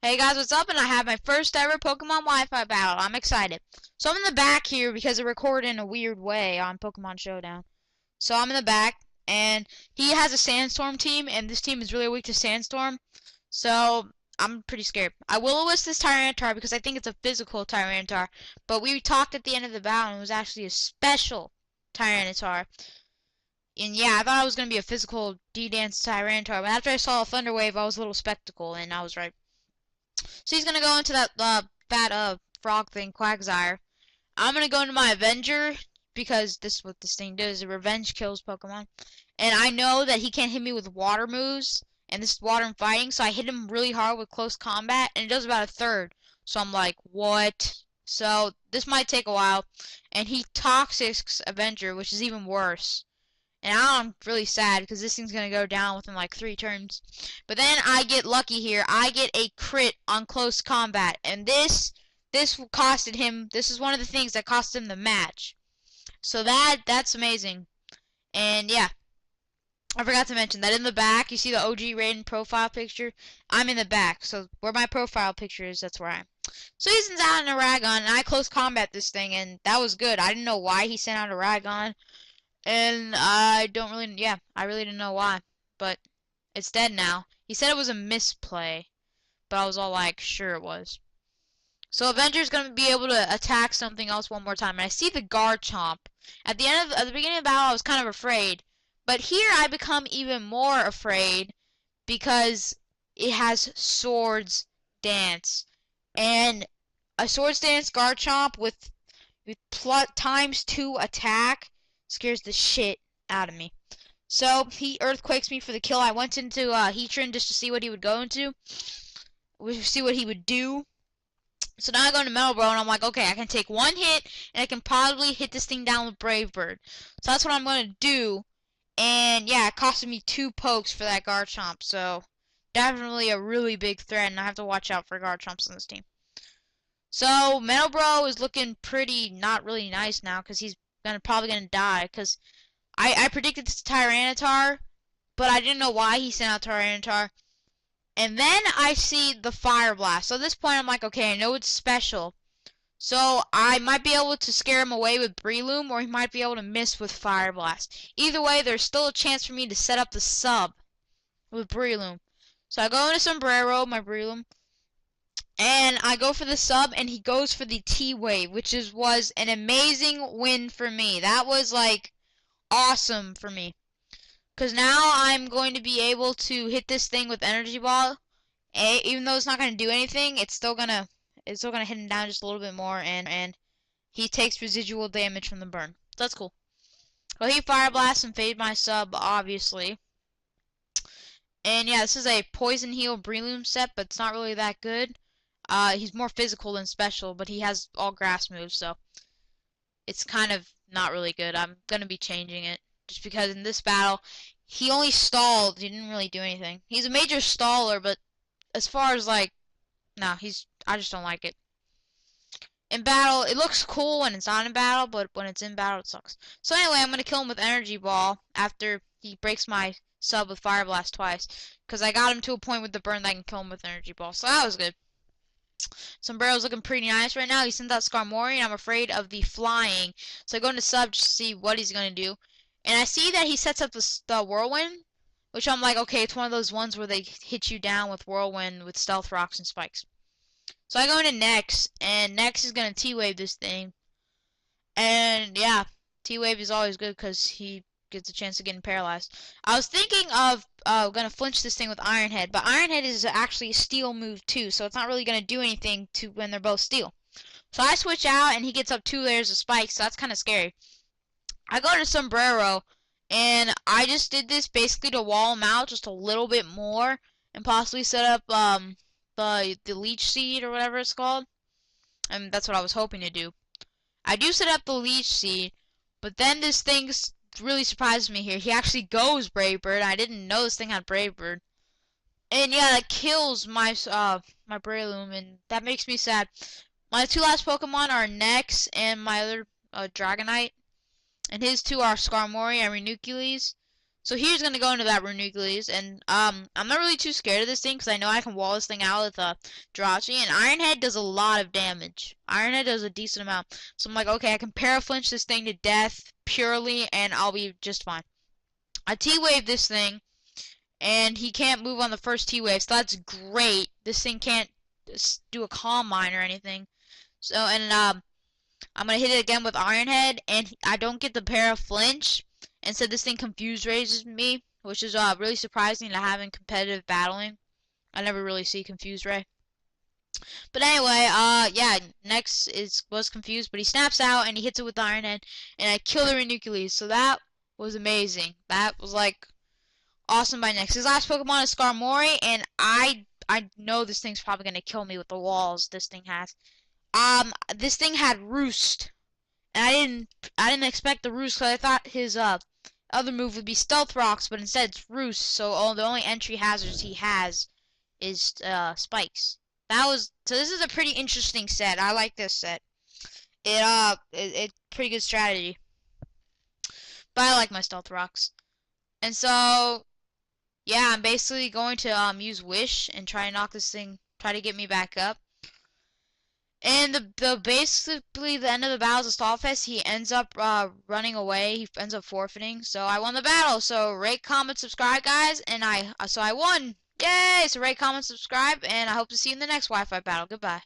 Hey guys, what's up? And I have my first ever Pokemon Wi-Fi battle. I'm excited. So I'm in the back here because I record in a weird way on Pokemon Showdown. So I'm in the back, and he has a Sandstorm team, and this team is really weak to Sandstorm. So I'm pretty scared. I will list this Tyranitar because I think it's a physical Tyranitar. But we talked at the end of the battle, and it was actually a special Tyranitar. And yeah, I thought it was going to be a physical D-Dance Tyranitar. But after I saw a Thunder Wave, I was a little skeptical, and I was right. So he's gonna go into that frog thing, Quagsire. I'm gonna go into my Avenger because this is what this thing does. It revenge kills Pokemon. And I know that he can't hit me with water moves, and this is water and fighting, so I hit him really hard with close combat, and it does about a third. So I'm like, what? So this might take a while. And he Toxics Avenger, which is even worse. And I'm really sad because this thing's going to go down within like 3 turns. But then I get lucky here. I get a crit on close combat. And this costed him. This is one of the things that cost him the match. So that's amazing. And yeah, I forgot to mention that in the back, you see the OGRaiden profile picture? I'm in the back. So where my profile picture is, that's where I am. So he sends out an Aragon, and I close combat this thing, and that was good. I didn't know why he sent out Aragon. And I don't really, yeah, I really didn't know why. But it's dead now. He said it was a misplay, but I was all like, sure it was. So Avenger's gonna be able to attack something else one more time. And I see the Garchomp. At the beginning of the battle, I was kind of afraid. But here I become even more afraid because it has Swords Dance. And a Swords Dance Garchomp with ×2 attack scares the shit out of me. So he earthquakes me for the kill. I went into Heatran just to see what he would go into, see what he would do. So now I go into Metal Bro, and I'm like, okay, I can take one hit, and I can probably hit this thing down with Brave Bird. So that's what I'm going to do. And yeah, it costed me 2 pokes for that Garchomp. So definitely a really big threat, and I have to watch out for Garchomps on this team. So Metal Bro is looking pretty not really nice now because he's probably gonna die. Because I predicted this Tyranitar, but I didn't know why he sent out Tyranitar. And then I see the Fire Blast. So at this point I'm like, okay, I know it's special. So I might be able to scare him away with Breloom, or he might be able to miss with Fire Blast. Either way, there's still a chance for me to set up the sub with Breloom. So I go into Sombrero, my Breloom. And I go for the sub, and he goes for the T-Wave, which was an amazing win for me. That was, like, awesome for me. Because now I'm going to be able to hit this thing with Energy Ball. Even though it's not going to do anything, it's still going to hit him down just a little bit more, and he takes residual damage from the burn. So that's cool. Well, he Fire Blast and fade my sub, obviously. And yeah, this is a Poison Heal Breloom set, but it's not really that good. He's more physical than special, but he has all grass moves, so it's kind of not really good. I'm gonna be changing it just because in this battle he only stalled. He didn't really do anything. He's a major staller, but as far as like, no, I just don't like it. In battle, it looks cool when it's not in battle, but when it's in battle, it sucks. So anyway, I'm gonna kill him with Energy Ball after he breaks my sub with Fire Blast twice, because I got him to a point with the burn that I can kill him with Energy Ball. So that was good. Sombrero's looking pretty nice right now. He sent out Skarmory, and I'm afraid of the flying. So I go into sub just to see what he's going to do. And I see that he sets up the Whirlwind, which I'm like, okay, it's one of those ones where they hit you down with Whirlwind with Stealth Rocks and Spikes. So I go into Nex, and Nex is going to T-Wave this thing. And yeah, T-Wave is always good because he gets a chance of getting paralyzed. I was thinking of gonna flinch this thing with Iron Head, but Iron Head is actually a steel move too, so it's not really gonna do anything to when they're both steel. So I switch out, and he gets up 2 layers of spikes, so that's kind of scary. I go to Sombrero, and I just did this basically to wall him out just a little bit more, and possibly set up the Leech Seed or whatever it's called, and that's what I was hoping to do. I do set up the Leech Seed, but then this thing really surprises me here. He actually goes Brave Bird. I didn't know this thing had Brave Bird. And yeah, that kills my my Breloom, and that makes me sad. My 2 last Pokemon are Nex and my other Dragonite. And his 2 are Skarmory and Ranunculus. So he's gonna go into that Renucleus, and I'm not really too scared of this thing because I know I can wall this thing out with Jirachi, and Ironhead does a lot of damage. Ironhead does a decent amount, so I'm like, okay, I can paraflinch this thing to death purely, and I'll be just fine. I T-wave this thing, and he can't move on the first T-wave, so that's great. This thing can't do a Calm Mind or anything. So, and I'm gonna hit it again with Ironhead, and I don't get the paraflinch. Instead, this thing confuse raises me, which is really surprising to have in competitive battling. I never really see confuse ray. But anyway, yeah, next was confused, but he snaps out and he hits it with the Ironhead, and I kill the Renucleus. So that was amazing. That was like awesome by next. His last Pokemon is Skarmory, and I know this thing's probably gonna kill me with the walls this thing has. This thing had Roost, and I didn't expect the Roost because I thought his other move would be Stealth Rocks, but instead it's Roost. So the only entry hazards he has is spikes. So this is a pretty interesting set. I like this set. It's pretty good strategy. But I like my Stealth Rocks. And so yeah, I'm basically going to use Wish and try and knock this thing, try to get me back up. And the basically the end of the battle is a Stallfest. He ends up running away. He ends up forfeiting. So I won the battle. So rate, comment, subscribe, guys. And I won. Yay! So rate, comment, subscribe, and I hope to see you in the next Wi-Fi battle. Goodbye.